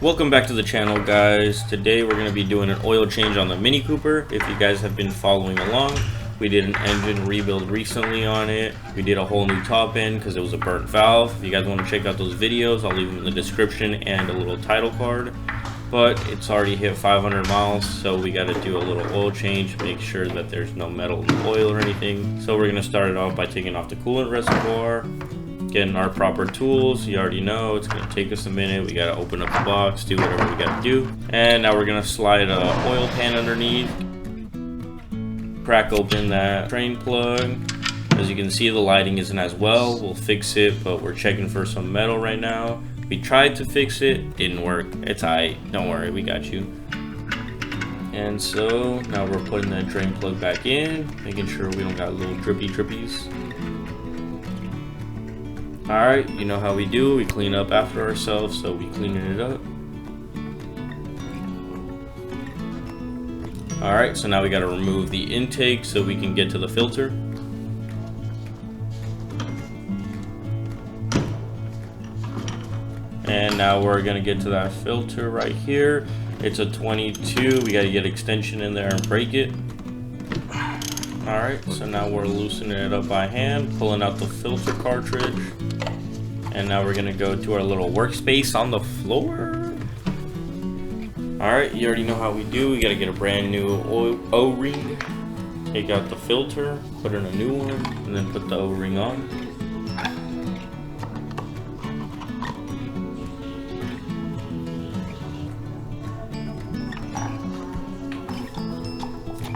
Welcome back to the channel, guys. Today we're going to be doing an oil change on the Mini Cooper. If you guys have been following along, we did an engine rebuild recently on it. We did a whole new top end because it was a burnt valve. If you guys want to check out those videos, I'll leave them in the description and a little title card. But it's already hit 500 miles, so we got to do a little oil change, make sure that there's no metal in the oil or anything. So we're going to start it off by taking off the coolant reservoir, getting our proper tools. You already know it's going to take us a minute. We got to open up the box, do whatever we got to do. And now we're going to slide a oil pan underneath, crack open that drain plug. As you can see, the lighting isn't as well. We'll fix it, but we're checking for some metal right now. We tried to fix it, didn't work. It's alright, don't worry, we got you. And so now we're putting that drain plug back in, making sure we don't got little drippies. Alright, you know how we do, we clean up after ourselves, so we cleaning it up. Alright, so now we gotta remove the intake so we can get to the filter. And now we're gonna get to that filter right here. It's a 22, we gotta get extension in there and break it. Alright, so now we're loosening it up by hand, pulling out the filter cartridge. And now we're gonna go to our little workspace on the floor. Alright, you already know how we do. We gotta get a brand new O-ring. Take out the filter, put in a new one, and then put the O-ring on.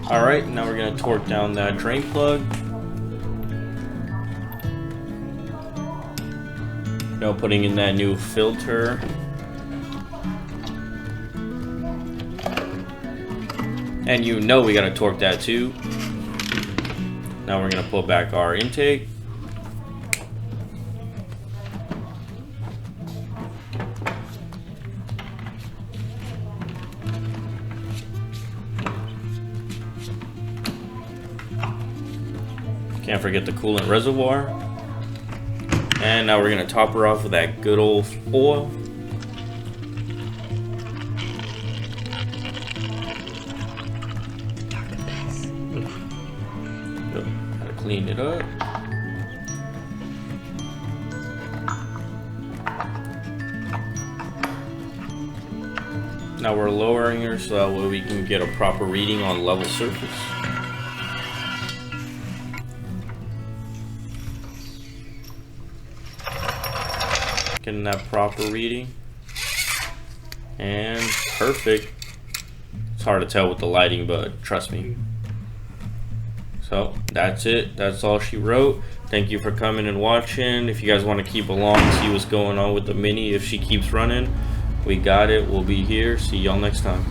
Alright, now we're gonna torque down that drain plug. Now putting in that new filter. And you know we gotta torque that too. Now we're gonna pull back our intake. Can't forget the coolant reservoir. And now we're gonna top her off with that good old oil. Gotta clean it up. Now we're lowering her so that way we can get a proper reading on level surface. Getting that proper reading, and perfect. It's hard to tell with the lighting, but trust me. So that's it, that's all she wrote. Thank you for coming and watching. If you guys want to keep along and see what's going on with the Mini, if she keeps running, we got it, we'll be here. See y'all next time.